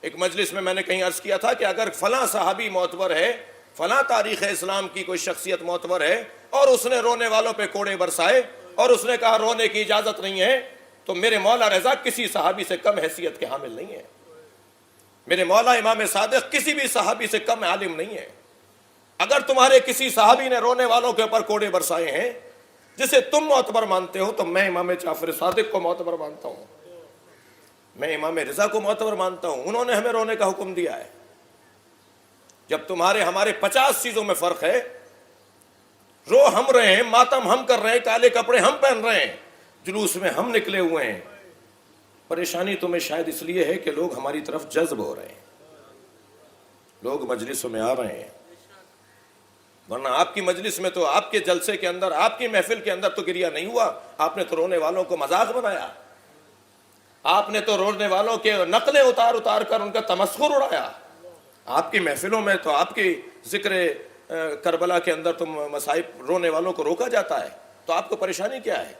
ایک مجلس میں نے کہیں عرض کیا تھا کہ اگر فلاں صحابی معتبر ہے، فلاں تاریخ اسلام کی کوئی شخصیت معتبر ہے اور اس نے رونے والوں پہ کوڑے برسائے اور اس نے کہا رونے کی اجازت نہیں ہے، تو میرے مولا رضا کسی صحابی سے کم حیثیت کے حامل نہیں ہے. میرے مولا امام صادق کسی بھی صحابی سے کم عالم نہیں ہے. اگر تمہارے کسی صحابی نے رونے والوں کے اوپر کوڑے برسائے ہیں جسے تم معتبر مانتے ہو، تو میں امام جعفر صادق کو معتبر مانتا ہوں، میں امام رضا کو معتبر مانتا ہوں. انہوں نے ہمیں رونے کا حکم دیا ہے. جب تمہارے ہمارے 50 چیزوں میں فرق ہے، رو ہم رہے ہیں، ماتم ہم کر رہے ہیں، کالے کپڑے ہم پہن رہے ہیں، جلوس میں ہم نکلے ہوئے ہیں. پریشانی تمہیں شاید اس لیے ہے کہ لوگ ہماری طرف جذب ہو رہے ہیں، لوگ مجلسوں میں آ رہے ہیں. ورنہ آپ کی مجلس میں تو، آپ کے جلسے کے اندر، آپ کی محفل کے اندر تو گریہ نہیں ہوا. آپ نے تو رونے والوں کو مذاق بنایا، آپ نے تو رونے والوں کے نقلیں اتار اتار کر ان کا تمسخر اڑایا. آپ کی محفلوں میں تو آپ کی ذکر کربلا کے اندر تم مصائب رونے والوں کو روکا جاتا ہے. تو آپ کو پریشانی کیا ہے؟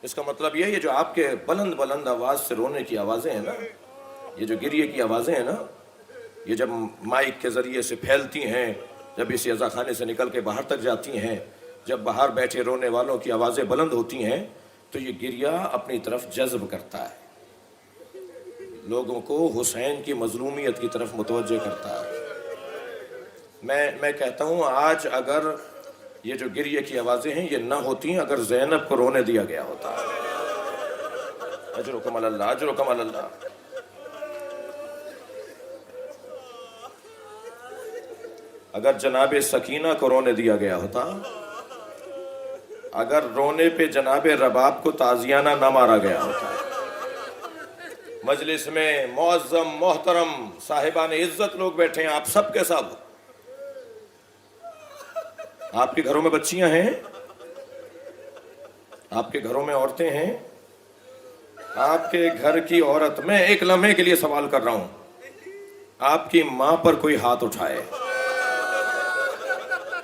اس کا مطلب یہ ہے جو آپ کے بلند بلند آواز سے رونے کی آوازیں ہیں نا، یہ جو گریے کی آوازیں ہیں نا، یہ جب مائک کے ذریعے سے پھیلتی ہیں، جب اس عزا خانے سے نکل کے باہر تک جاتی ہیں، جب باہر بیٹھے رونے والوں کی آوازیں بلند ہوتی ہیں، تو یہ گریہ اپنی طرف جذب کرتا ہے، لوگوں کو حسین کی مظلومیت کی طرف متوجہ کرتا ہے. میں کہتا ہوں آج اگر یہ جو گریے کی آوازیں ہیں یہ نہ ہوتی ہیں اگر زینب کو رونے دیا گیا ہوتا. اجرکم اللہ، اجرکم اللہ. اگر جناب سکینہ کو رونے دیا گیا ہوتا، اگر رونے پہ جناب رباب کو تعزیانہ نہ مارا گیا ہوتا. مجلس میں معظم محترم صاحبان عزت لوگ بیٹھے ہیں، آپ سب کے سب. آپ کے گھروں میں بچیاں ہیں، آپ کے گھروں میں عورتیں ہیں. آپ کے گھر کی عورت، میں ایک لمحے کے لیے سوال کر رہا ہوں، آپ کی ماں پر کوئی ہاتھ اٹھائے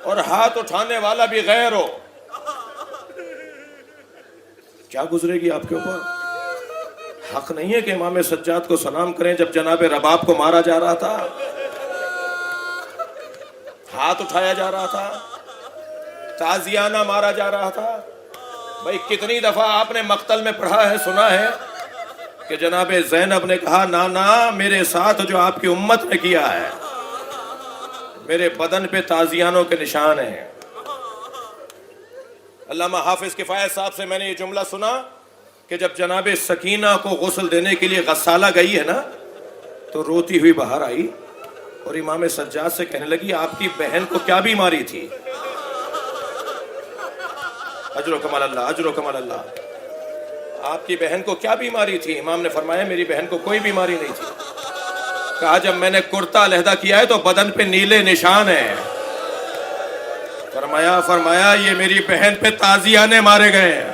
اور ہاتھ اٹھانے والا بھی غیر ہو، کیا گزرے گی آپ کے اوپر؟ حق نہیں ہے کہ امام سجاد کو سلام کریں جب جناب رباب کو مارا جا رہا تھا، ہاتھ اٹھایا جا رہا تھا، تعزیانہ مارا جا رہا تھا. بھائی کتنی دفعہ آپ نے مقتل میں پڑھا ہے، سنا ہے کہ جناب زینب نے کہا نانا میرے ساتھ جو آپ کی امت نے کیا ہے، میرے بدن پہ تعزیانوں کے نشان ہیں. علامہ حافظ کفایت صاحب سے میں نے یہ جملہ سنا کہ جب جناب سکینہ کو غسل دینے کے لیے غسالہ گئی ہے نا، تو روتی ہوئی باہر آئی اور امام سجاد سے کہنے لگی آپ کی بہن کو کیا بیماری تھی؟ اجر و کمال اللہ، اجر و کمال اللہ. آپ کی بہن کو کیا بیماری تھی؟ امام نے فرمایا میری بہن کو کوئی بیماری نہیں تھی. کہا جب میں نے کرتا علیحدہ کیا ہے تو بدن پہ نیلے نشان ہیں. فرمایا یہ میری بہن پہ تعزیانے مارے گئے ہیں.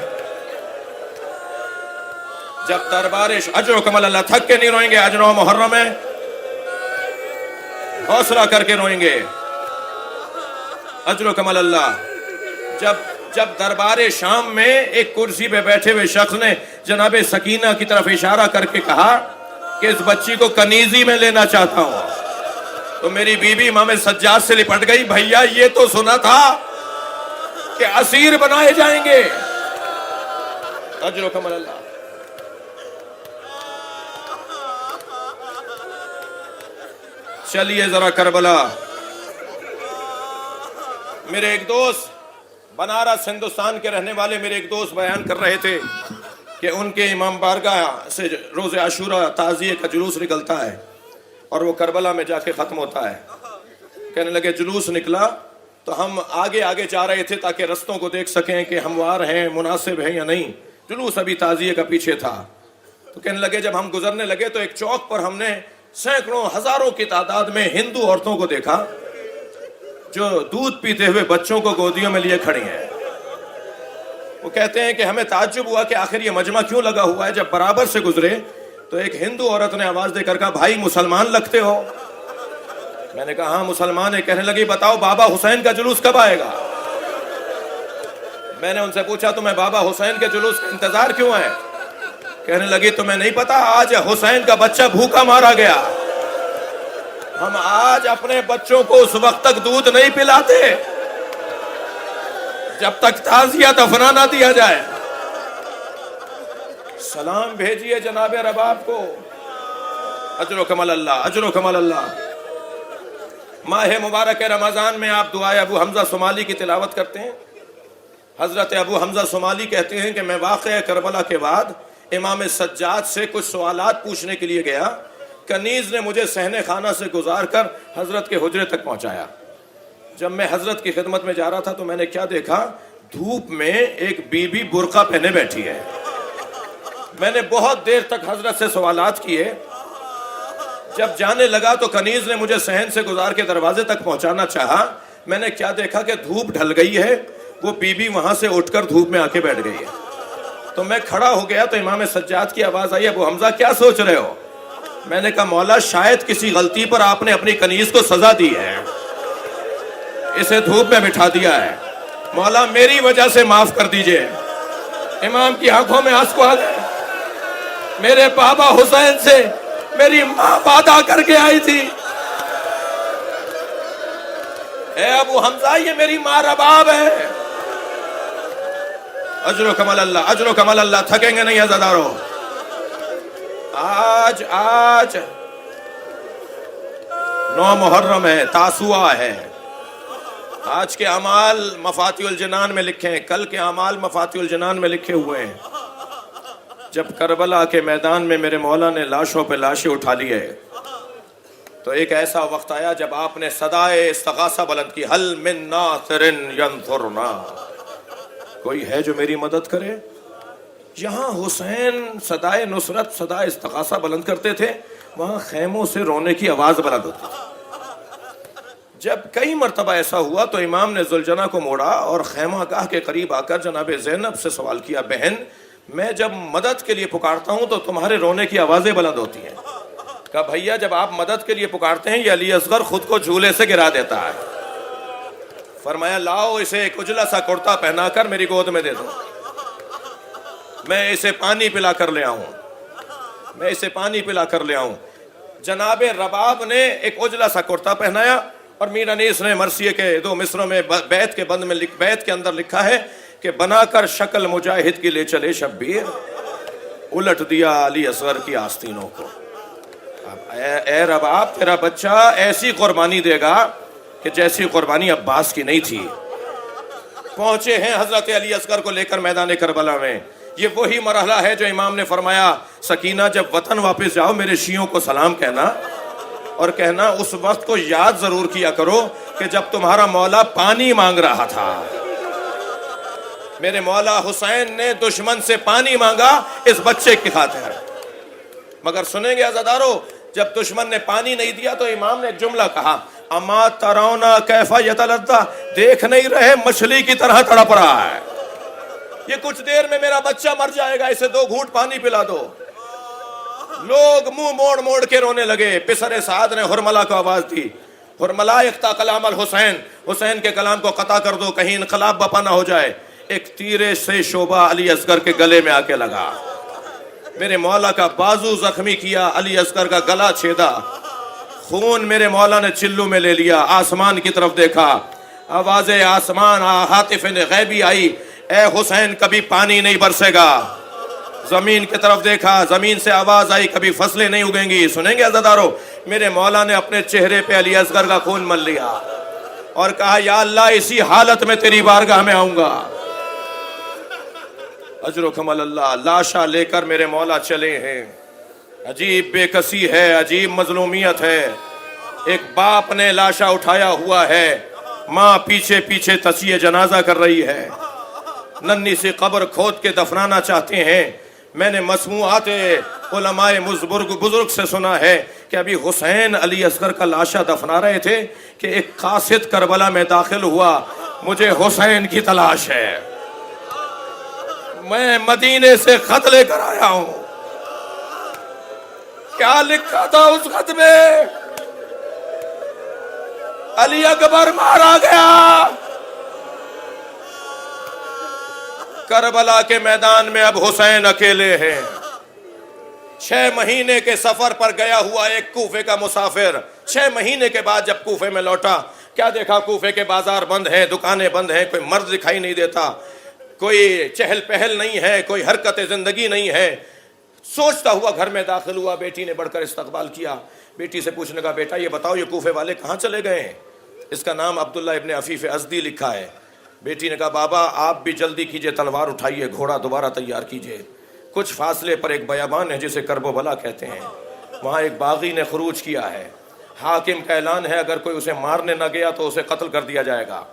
جب دربار اجر و کمال اللہ، تھک کے نہیں روئیں گے، اجر و محرم ہے، حوصلہ کر کے روئیں گے. اجر و کمال اللہ. جب دربار شام میں ایک کرسی پہ بیٹھے ہوئے شخص نے جناب سکینہ کی طرف اشارہ کر کے کہا کہ اس بچی کو کنیزی میں لینا چاہتا ہوں، تو میری بیوی امام سجاد سے لپٹ گئی، بھیا یہ تو سنا تھا کہ اسیر بنائے جائیں گے. اجر و کمال اللہ. چلیے ذرا کربلا. میرے ایک دوست بنارس ہندوستان کے رہنے والے میرے ایک دوست بیان کر رہے تھے کہ ان کے امام بارگاہ سے روز عاشورہ تعزیے کا جلوس نکلتا ہے اور وہ کربلا میں جا کے ختم ہوتا ہے. کہنے لگے جلوس نکلا تو ہم آگے آگے جا رہے تھے تاکہ رستوں کو دیکھ سکیں کہ ہموار ہیں، مناسب ہیں یا نہیں. جلوس ابھی تعزیے کا پیچھے تھا. تو کہنے لگے جب ہم گزرنے لگے تو ایک چوک پر ہم نے سینکڑوں ہزاروں کی تعداد میں ہندو عورتوں کو دیکھا جو دودھ پیتے ہوئے بچوں کو گودیوں میں لیے کھڑی ہیں. وہ کہتے ہیں کہ ہمیں تعجب ہوا کہ آخر یہ مجمع کیوں لگا ہوا ہے. جب برابر سے گزرے تو ایک ہندو عورت نے آواز دے کر کہا بھائی مسلمان لگتے ہو. میں نے کہا ہاں مسلمان ہے. کہنے لگی بتاؤ بابا حسین کا جلوس کب آئے گا؟ میں نے ان سے پوچھا تمہیں بابا حسین کے جلوس کا انتظار کیوں ہے؟ کہنے لگی تمہیں نہیں پتا آج حسین کا بچہ بھوکا مارا گیا. ہم آج اپنے بچوں کو اس وقت تک دودھ نہیں پلاتے جب تک تعزیہ دفنا نہ دیا جائے. سلام بھیجیے جناب رباب کو. اجر و کمال اللہ، اجر و کمال اللہ. ماہ مبارک رمضان میں آپ دعائے ابو حمزہ صومالی کی تلاوت کرتے ہیں. حضرت ابو حمزہ صومالی کہتے ہیں کہ میں واقعہ کربلا کے بعد امام سجاد سے کچھ سوالات پوچھنے کے لیے گیا. کنیز نے مجھے صحن خانہ سے گزار کر حضرت کے حجرے تک پہنچایا. جب میں حضرت کی خدمت میں جا رہا تھا تو میں نے کیا دیکھا؟ دھوپ میں ایک بی بی برقع پہنے بیٹھی ہے. میں نے بہت دیر تک حضرت سے سوالات کیے. جب جانے لگا تو کنیز نے مجھے صحن سے گزار کے دروازے تک پہنچانا چاہا. میں نے کیا دیکھا کہ دھوپ ڈھل گئی ہے. وہ بی بی وہاں سے اٹھ کر دھوپ میں آ کے بیٹھ گئی ہے. تو میں کھڑا ہو گیا تو امام سجاد کی آواز آئی، ابو حمزہ کیا سوچ رہے ہو؟ میں نے کہا مولا شاید کسی غلطی پر آپ نے اپنی کنیز کو سزا دی ہے، اسے دھوپ میں بٹھا دیا ہے. مولا میری وجہ سے معاف کر دیجئے. امام کی آنکھوں میں آنسو آ گئے. میرے بابا حسین سے میری ماں وعدہ کر کے آئی تھی، اے ابو حمزہ یہ میری ماں رباب ہے. اجر و کمال اللہ، اجر و کمال اللہ. تھکیں گے نہیں عزادارو. آج 9 محرم ہے، تاسوعہ ہے. آج کے اعمال مفاتیح الجنان میں لکھے ہیں، کل کے اعمال مفاتیح الجنان میں لکھے ہوئے ہیں. جب کربلا کے میدان میں میرے مولا نے لاشوں پہ لاشیں اٹھا لیے تو ایک ایسا وقت آیا جب آپ نے صدائے استغاثہ بلند کی، حل من ناصر ینصرنا، کوئی ہے جو میری مدد کرے. یہاں حسین صدائے نصرت، صدائے استغاثہ بلند کرتے تھے، وہاں خیموں سے رونے کی آواز بلند ہوتی تھی. جب کئی مرتبہ ایسا ہوا تو امام نے ذوالجناح کو موڑا اور خیمہ گاہ کے قریب آ کر جناب زینب سے سوال کیا، بہن میں جب مدد کے لیے پکارتا ہوں تو تمہارے رونے کی آوازیں بلند ہوتی ہیں. کہا بھیا جب آپ مدد کے لیے پکارتے ہیں یہ علی اصغر خود کو جھولے سے گرا دیتا ہے. فرمایا لاؤ اسے ایک اجلا سا کرتا پہنا کر میری گود میں دے دو، میں اسے پانی پلا کر لے آؤں، میں اسے پانی پلا کر لے آؤں. جناب رباب نے ایک اجلا سا کرتا پہنایا اور میر انیس نے مرثیے کے 2 مصروں میں بیت کے بند میں بیت کے اندر لکھا ہے کہ بنا کر شکل مجاہد کی لے چلے شبیر، الٹ دیا علی اصغر کی آستینوں کو. اے رباب تیرا بچہ ایسی قربانی دے گا کہ جیسی قربانی عباس کی نہیں تھی. پہنچے ہیں حضرت علی اصغر کو لے کر میدان کربلا میں. یہ وہی مرحلہ ہے جو امام نے فرمایا سکینہ جب وطن واپس جاؤ میرے شیعوں کو سلام کہنا اور کہنا اس وقت کو یاد ضرور کیا کرو کہ جب تمہارا مولا پانی مانگ رہا تھا. میرے مولا حسین نے دشمن سے پانی مانگا اس بچے کی خاطر. مگر سنیں گے عزادارو، جب دشمن نے پانی نہیں دیا تو امام نے ایک جملہ کہا، اما ترونا کیف یتلذا، دیکھ نہیں رہے مچھلی کی طرح تڑپ رہا ہے، یہ کچھ دیر میں میرا بچہ مر جائے گا، اسے 2 گھونٹ پانی پلا دو. لوگ منہ موڑ موڑ کے رونے لگے. پسر سعد نے حرملہ کو آواز دی، حرملہ اقطع کلام الحسین، حسین کے کلام کو قطع کر دو کہیں انقلاب بپا نہ ہو جائے. ایک تیرے سے شعبہ علی اصغر کے گلے میں آ کے لگا. میرے مولا کا بازو زخمی کیا، علی اصغر کا گلا چھیدا، خون میرے مولا نے چلو میں لے لیا. آسمان کی طرف دیکھا، آواز آسمان ہاتف غیبی آئی، اے حسین کبھی پانی نہیں برسے گا. زمین کی طرف دیکھا، زمین سے آواز آئی کبھی فصلیں نہیں اگیں گی. سنیں گے عزادارو، میرے مولا نے اپنے چہرے پہ علی اصغر کا خون مل لیا اور کہا یا اللہ اسی حالت میں تیری بارگاہ میں آؤں گا. اجر و کمال اللہ. لاشا لے کر میرے مولا چلے ہیں. عجیب بے کسی ہے، عجیب مظلومیت ہے. ایک باپ نے لاشا اٹھایا ہوا ہے، ماں پیچھے پیچھے تسیہ جنازہ کر رہی ہے. ننھی سی قبر کھود کے دفنانا چاہتے ہیں. میں نے مسموعات علماء بزرگ سے سنا ہے کہ ابھی حسین علی اصغر کا لاشا دفنا رہے تھے کہ ایک قاصد کربلا میں داخل ہوا، مجھے حسین کی تلاش ہے، میں مدینے سے خط لے کر آیا ہوں. کیا لکھا تھا اس خط میں؟ علی اکبر مارا گیا. کربلا کے میدان میں اب حسین اکیلے ہیں. 6 مہینے کے سفر پر گیا ہوا ایک کوفے کا مسافر 6 مہینے کے بعد جب کوفے میں لوٹا، کیا دیکھا؟ کوفے کے بازار بند ہیں، دکانیں بند ہیں، کوئی مرد دکھائی نہیں دیتا، کوئی چہل پہل نہیں ہے، کوئی حرکت زندگی نہیں ہے۔ سوچتا ہوا گھر میں داخل ہوا، بیٹی نے بڑھ کر استقبال کیا۔ بیٹی سے پوچھنے کا، بیٹا یہ بتاؤ یہ کوفے والے کہاں چلے گئے ہیں؟ اس کا نام عبداللہ ابن عفیف ازدی لکھا ہے۔ بیٹی نے کہا، بابا آپ بھی جلدی کیجئے، تلوار اٹھائیے، گھوڑا دوبارہ تیار کیجئے۔ کچھ فاصلے پر ایک بیابان ہے جسے کرب و بلا کہتے ہیں، وہاں ایک باغی نے خروج کیا ہے، حاکم کا اعلان ہے اگر کوئی اسے مارنے نہ گیا تو اسے قتل کر دیا جائے گا۔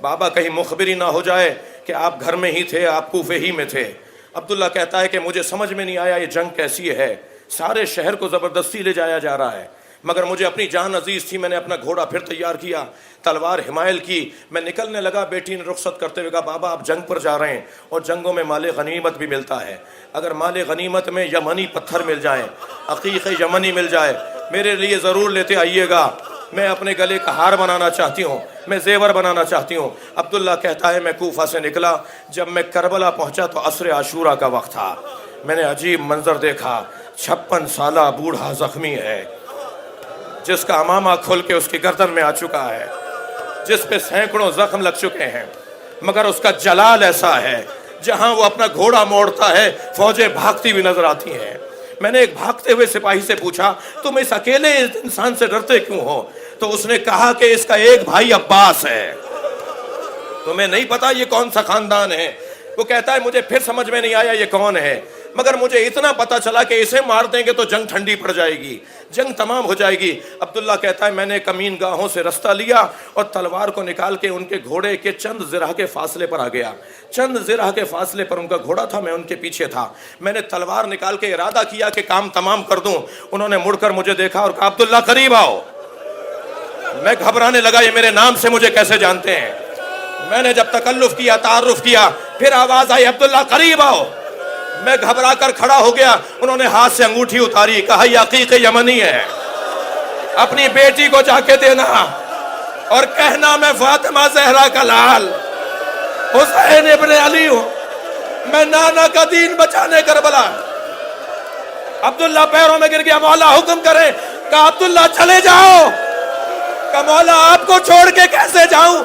بابا کہیں مخبری نہ ہو جائے کہ آپ گھر میں ہی تھے، آپ کوفے ہی میں تھے۔ عبداللہ کہتا ہے کہ مجھے سمجھ میں نہیں آیا یہ جنگ کیسی ہے، سارے شہر کو زبردستی لے جایا جا رہا ہے، مگر مجھے اپنی جان عزیز تھی، میں نے اپنا گھوڑا پھر تیار کیا، تلوار حمائل کی، میں نکلنے لگا۔ بیٹی نے رخصت کرتے ہوئے کہا، بابا آپ جنگ پر جا رہے ہیں اور جنگوں میں مال غنیمت بھی ملتا ہے، اگر مال غنیمت میں یمنی پتھر مل جائیں، عقیق یمنی مل جائے، میرے لیے ضرور لیتے آئیے گا، میں اپنے گلے کا ہار بنانا چاہتی ہوں، میں زیور بنانا چاہتی ہوں۔ عبداللہ کہتا ہے میں کوفہ سے نکلا، جب میں کربلا پہنچا تو عصر عاشورہ کا وقت تھا، میں نے عجیب منظر دیکھا، 56 سالہ بوڑھا زخمی ہے، جس کا امامہ کھل کے اس کی گردن میں آ چکا ہے، جس پہ سینکڑوں زخم لگ چکے ہیں، مگر اس کا جلال ایسا ہے، جہاں وہ اپنا گھوڑا موڑتا ہے فوجیں بھاگتی بھی نظر آتی ہیں۔ میں نے ایک بھاگتے ہوئے سپاہی سے پوچھا، تم اس اکیلے انسان سے ڈرتے کیوں ہو؟ تو اس نے کہا کہ اس کا ایک بھائی عباس ہے، تمہیں نہیں پتا یہ کون سا خاندان ہے؟ وہ کہتا ہے مجھے پھر سمجھ میں نہیں آیا یہ کون ہے، مگر مجھے اتنا پتا چلا کہ اسے مار دیں گے تو جنگ ٹھنڈی پڑ جائے گی، جنگ تمام ہو جائے گی۔ عبداللہ کہتا ہے میں نے کمین گاہوں سے رستہ لیا اور تلوار کو نکال کے ان کے گھوڑے کے چند ذرا کے فاصلے پر آ گیا، چند ذرا کے فاصلے پر ان کا گھوڑا تھا، میں ان کے پیچھے تھا، میں نے تلوار نکال کے ارادہ کیا کہ کام تمام کر دوں۔ انہوں نے مڑ کر مجھے دیکھا اور کہا، عبداللہ قریب آؤ۔ میں گھبرانے لگا، یہ میرے نام سے مجھے کیسے جانتے ہیں؟ میں نے جب تکلف کیا، تعارف کیا، پھر آواز آئی، عبداللہ قریب آؤ۔ میں گھبرا کر کھڑا ہو گیا، انہوں نے ہاتھ سے انگوٹھی اتاری، کہا یہ عقیق یمنی ہے، اپنی بیٹی کو جا کے دینا اور کہنا میں فاطمہ زہرا کا لال حسین ابن علی ہوں، میں نانا کا دین بچانے کربلا۔ عبداللہ پیروں میں گر گیا، مولا حکم کرے، کہا عبداللہ چلے جاؤ۔ کہا مولا آپ کو چھوڑ کے کیسے جاؤں؟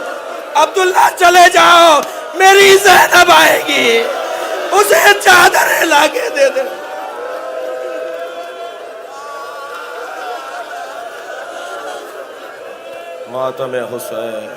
عبداللہ چلے جاؤ، میری زینب آئے گی، اسے چادریں لا کے دے دے۔ ماتم حسین۔